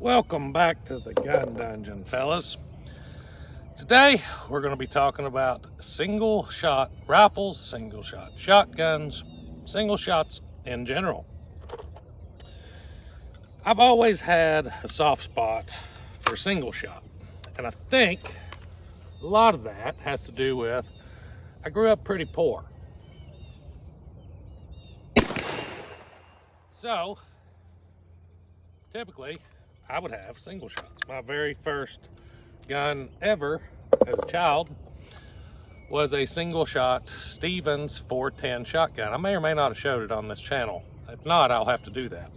Welcome back to the Gun Dungeon, fellas. Today we're going to be talking about single shot rifles, single shot shotguns, single shots in general. I've always had a soft spot for single shot, and I think a lot of that has to do with I grew up pretty poor. So typically I would have single shots. My very first gun ever as a child was a single shot Stevens 410 shotgun. I may or may not have showed it on this channel. If not, I'll have to do that.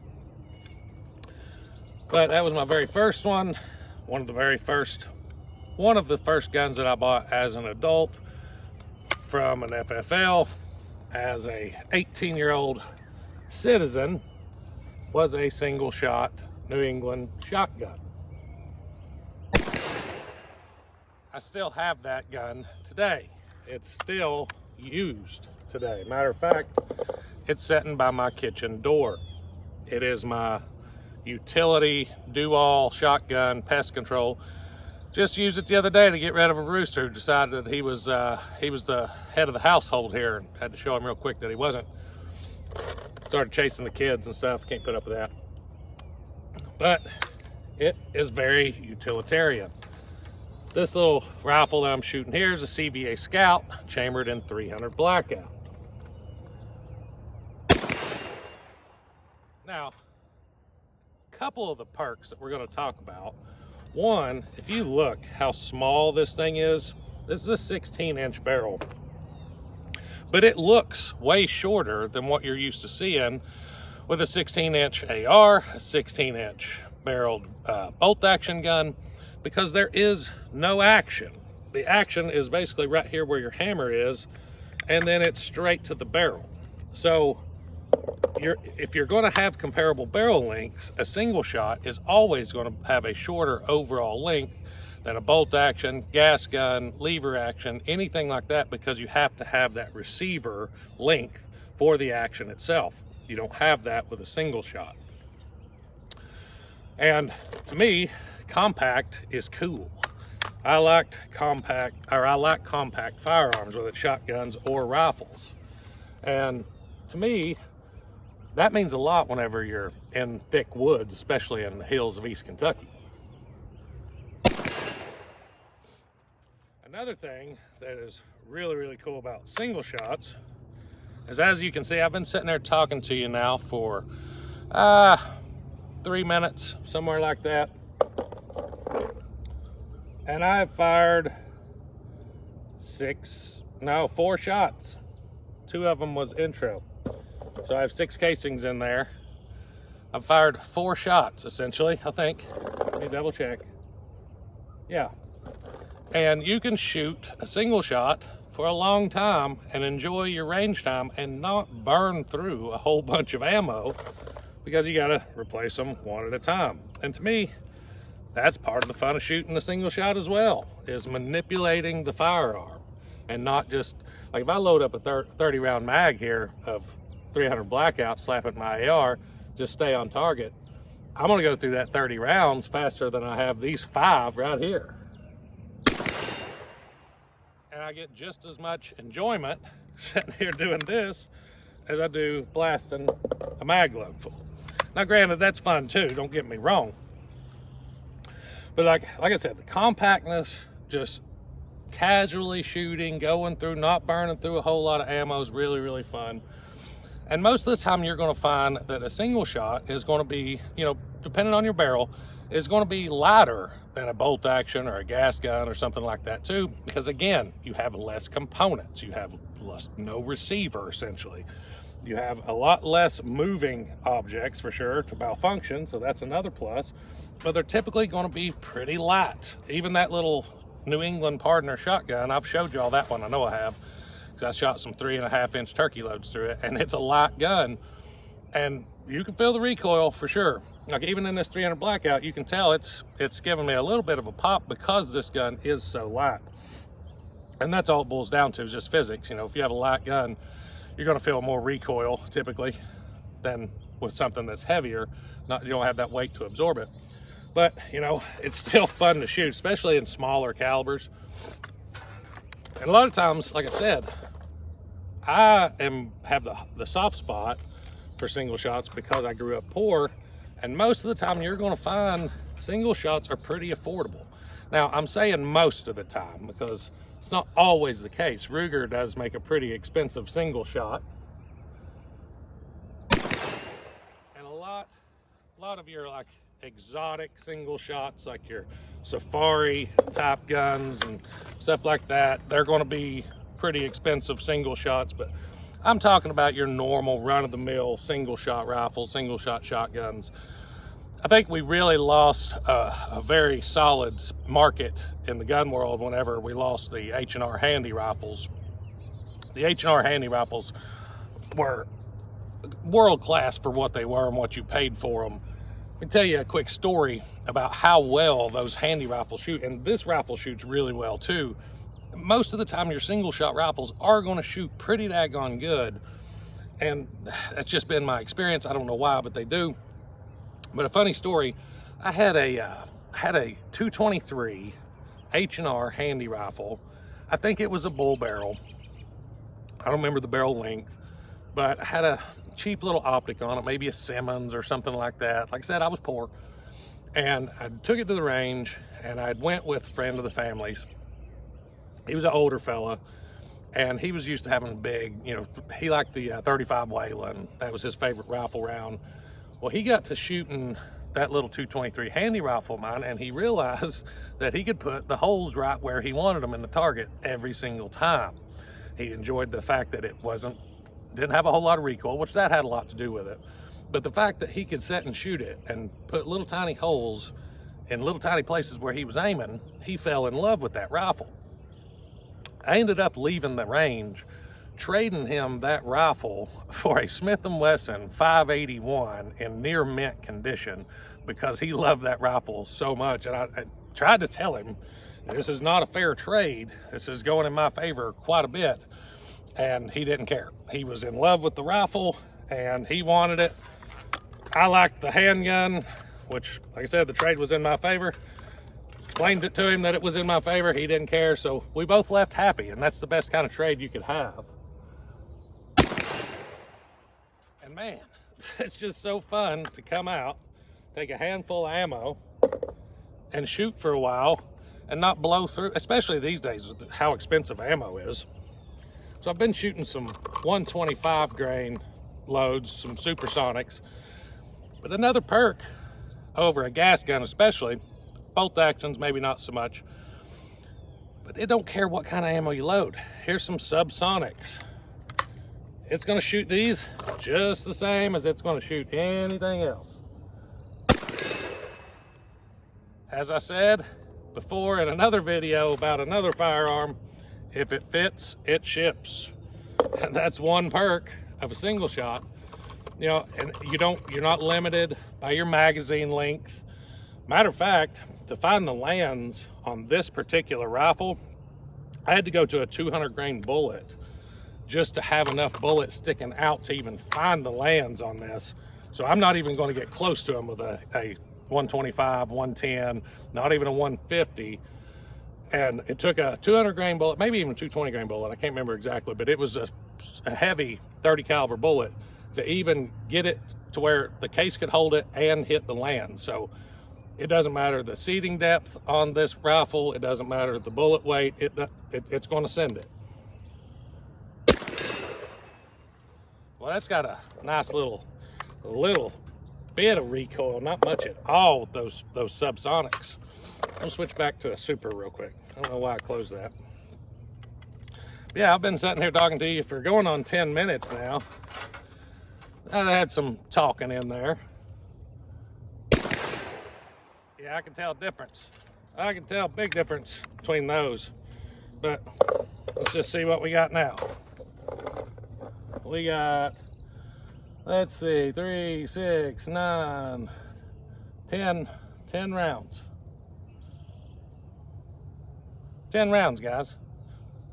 But that was my very first one. One of the first guns that I bought as an adult from an FFL as a 18-year-old citizen was a single shot New England shotgun. I still have that gun today. It's still used today. Matter of fact, it's sitting by my kitchen door. It is my utility do-all shotgun pest control. Just used it the other day to get rid of a rooster who decided that he was the head of the household here, and had to show him real quick that he wasn't. Started chasing the kids and stuff. Can't put up with that. But it is very utilitarian. This little rifle that I'm shooting here is a CVA Scout, chambered in 300 blackout. Now, a couple of the perks that we're going to talk about. One, if you look how small this thing is, this is a 16-inch barrel. But it looks way shorter than what you're used to seeing with a 16-inch AR, a 16-inch barreled bolt action gun, because there is no action. The action is basically right here where your hammer is, and then it's straight to the barrel. So if you're going to have comparable barrel lengths, a single shot is always going to have a shorter overall length than a bolt action, gas gun, lever action, anything like that, because you have to have that receiver length for the action itself. You don't have that with a single shot. And to me, compact is cool. I like compact firearms, whether it's shotguns or rifles. And to me, that means a lot whenever you're in thick woods, especially in the hills of East Kentucky. Another thing that is really, really cool about single shots is, as you can see, I've been sitting there talking to you now for 3 minutes, somewhere like that. And I've fired 4 shots. 2 of them was intro. So I have 6 casings in there. I've fired 4 shots, essentially, I think. Let me double check. Yeah. And you can shoot a single shot for a long time and enjoy your range time and not burn through a whole bunch of ammo, because you got to replace them one at a time. And to me, that's part of the fun of shooting a single shot as well, is manipulating the firearm, and not just, like if I load up a 30 round mag here of 300 blackout, slap it in my AR, just stay on target, I'm gonna go through that 30 rounds faster than I have these 5 right here. And I get just as much enjoyment sitting here doing this as I do blasting a mag load full. Now granted, that's fun too, don't get me wrong. But like I said, the compactness, just casually shooting, going through, not burning through a whole lot of ammo is really, really fun. And most of the time you're going to find that a single shot is going to be, depending on your barrel, is going to be lighter than a bolt action or a gas gun or something like that too, because again, you have less components. You have no receiver, essentially. You have a lot less moving objects for sure to malfunction, so that's another plus. But they're typically going to be pretty light. Even that little New England Partner shotgun, I've showed you all that one, I know I have, because I shot some 3.5-inch turkey loads through it, and it's a light gun, and you can feel the recoil for sure. Like even in this 300 blackout, you can tell it's giving me a little bit of a pop because this gun is so light. And that's all it boils down to, is just physics. If you have a light gun, you're going to feel more recoil typically than with something that's heavier. You don't have that weight to absorb it. But, you know, it's still fun to shoot, especially in smaller calibers. And a lot of times, like I said, I have the soft spot for single shots because I grew up poor. And most of the time you're going to find single shots are pretty affordable. Now, I'm saying most of the time because it's not always the case. Ruger does make a pretty expensive single shot. And a lot of your like exotic single shots, like your safari type guns and stuff like that, they're going to be pretty expensive single shots. But I'm talking about your normal run-of-the-mill single shot rifles, single shot shotguns. I think we really lost a very solid market in the gun world whenever we lost the H&R Handy rifles. The H&R Handy rifles were world class for what they were and what you paid for them. Let me tell you a quick story about how well those Handy rifles shoot, and this rifle shoots really well too. Most of the time your single shot rifles are going to shoot pretty daggone good, and that's just been my experience. I don't know why, but they do. But a funny story, I had a 223 H&R Handy rifle. I think it was a bull barrel. I don't remember the barrel length, but I had a cheap little optic on it, maybe a Simmons or something like that. Like I said, I was poor. And I took it to the range, and I went with a friend of the family's. He was an older fella, and he was used to having big, you know, he liked the 35 Wayland. That was his favorite rifle round. Well, he got to shooting that little 223 Handy rifle of mine, and he realized that he could put the holes right where he wanted them in the target every single time. He enjoyed the fact that it didn't have a whole lot of recoil, which that had a lot to do with it. But the fact that he could set and shoot it and put little tiny holes in little tiny places where he was aiming, he fell in love with that rifle. I ended up leaving the range, trading him that rifle for a Smith & Wesson 581 in near mint condition because he loved that rifle so much. And I tried to tell him, this is not a fair trade. This is going in my favor quite a bit. And he didn't care. He was in love with the rifle and he wanted it. I liked the handgun, which, like I said, the trade was in my favor. Explained it to him that it was in my favor. He didn't care. So we both left happy, and that's the best kind of trade you could have. And man, it's just so fun to come out, take a handful of ammo, and shoot for a while and not blow through, especially these days with how expensive ammo is. So I've been shooting some 125 grain loads, some supersonics. But another perk over a gas gun especially, bolt actions maybe not so much, but it don't care what kind of ammo you load. Here's some subsonics. It's gonna shoot these just the same as it's gonna shoot anything else. As I said before in another video about another firearm, if it fits, it ships. And that's one perk of a single shot. You know, and you're not limited by your magazine length. Matter of fact, to find the lands on this particular rifle, I had to go to a 200 grain bullet just to have enough bullets sticking out to even find the lands on this. So I'm not even going to get close to them with a 125, 110, not even a 150. And it took a 200 grain bullet, maybe even a 220 grain bullet, I can't remember exactly, but it was a heavy 30 caliber bullet to even get it to where the case could hold it and hit the land. So it doesn't matter the seating depth on this rifle, it doesn't matter the bullet weight, it's going to send it. Well, that's got a nice little bit of recoil, not much at all with those subsonics. I'll switch back to a super real quick. I don't know why I closed that. But yeah, I've been sitting here talking to you for going on 10 minutes now. I had some talking in there. Yeah, I can tell a difference. I can tell a big difference between those. But let's just see what we got now. We got, let's see, 3, 6, 9, 10 rounds. 10 rounds, guys.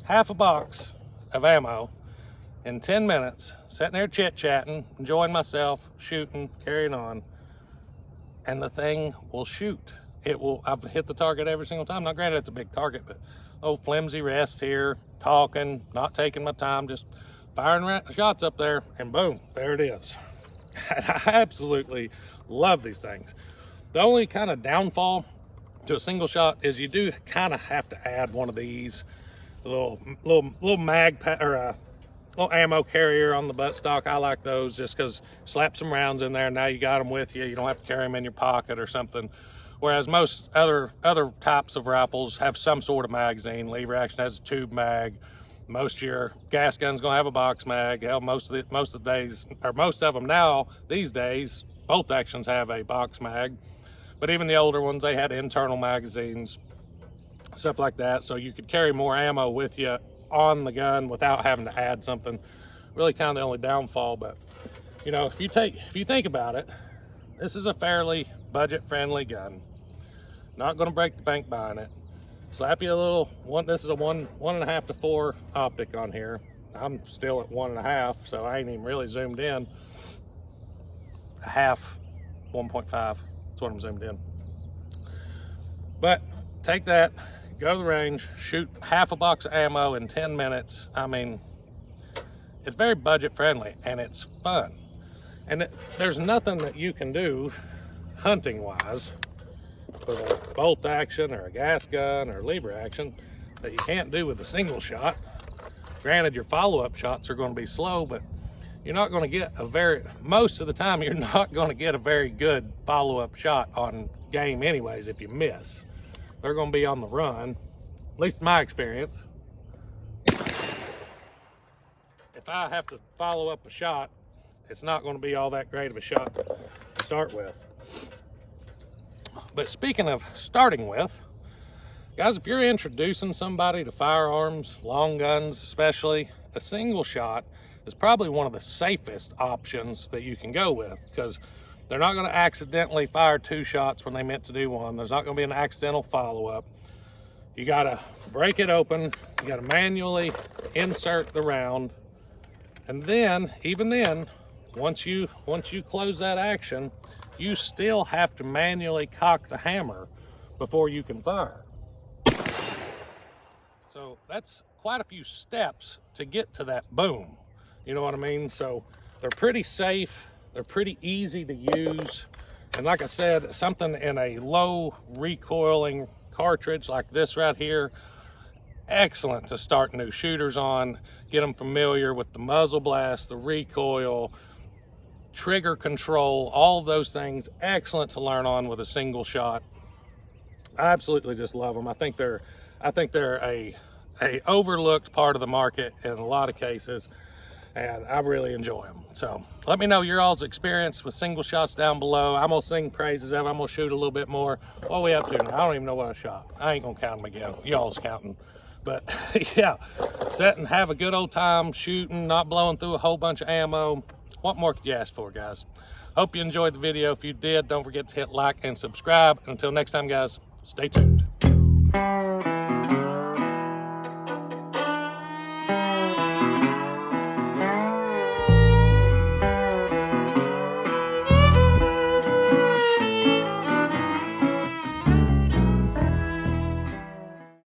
Half a box of ammo in 10 minutes, sitting there chit-chatting, enjoying myself, shooting, carrying on, and the thing will shoot. I've hit the target every single time. Now granted, it's a big target, but flimsy rest here, talking, not taking my time, just firing shots up there, and boom, there it is. I absolutely love these things. The only kind of downfall to a single shot is you do kind of have to add one of these, a little mag or a little ammo carrier on the buttstock. I like those just because slap some rounds in there, and now you got them with you. You don't have to carry them in your pocket or something. Whereas most other types of rifles have some sort of magazine. Lever action has a tube mag. Most of your gas guns gonna have a box mag. Hell, most of them now these days, bolt actions have a box mag. But even the older ones, they had internal magazines, stuff like that. So you could carry more ammo with you on the gun without having to add something. Really kind of the only downfall. But you know, if you think about it, this is a fairly budget-friendly gun. Not going to break the bank buying it. Slap you a little one. This is a 1.5 to 4 optic on here. I'm still at 1.5, so I ain't even really zoomed in. A half, 1.5. That's what I'm zoomed in. But take that, go to the range, shoot half a box of ammo in 10 minutes. I mean, it's very budget-friendly and it's fun. And there's nothing that you can do hunting-wise with a bolt action or a gas gun or lever action that you can't do with a single shot. Granted, your follow-up shots are going to be slow, but you're not going to get most of the time, you're not going to get a very good follow-up shot on game anyways if you miss. They're going to be on the run, at least in my experience. If I have to follow up a shot, it's not going to be all that great of a shot to start with. But speaking of starting with, guys, if you're introducing somebody to firearms, long guns especially, a single shot is probably one of the safest options that you can go with, because they're not going to accidentally fire 2 shots when they meant to do 1. There's not going to be an accidental follow-up. You got to break it open. You got to manually insert the round. And then, even then, once you close that action, you still have to manually cock the hammer before you can fire. So that's quite a few steps to get to that boom. You know what I mean? So they're pretty safe. They're pretty easy to use. And like I said, something in a low recoiling cartridge like this right here, excellent to start new shooters on, get them familiar with the muzzle blast, the recoil, trigger control, all of those things. Excellent to learn on with a single shot. I absolutely just love them. I think they're a overlooked part of the market in a lot of cases, and I really enjoy them. So let me know your all's experience with single shots down below. I'm gonna sing praises of it. I'm gonna shoot a little bit more. What are we up to now? I don't even know what I shot. I ain't gonna count them again. Y'all's counting. But yeah, sit and have a good old time shooting, not blowing through a whole bunch of ammo. What more could you ask for, guys? Hope you enjoyed the video. If you did, don't forget to hit like and subscribe. Until next time, guys, stay tuned.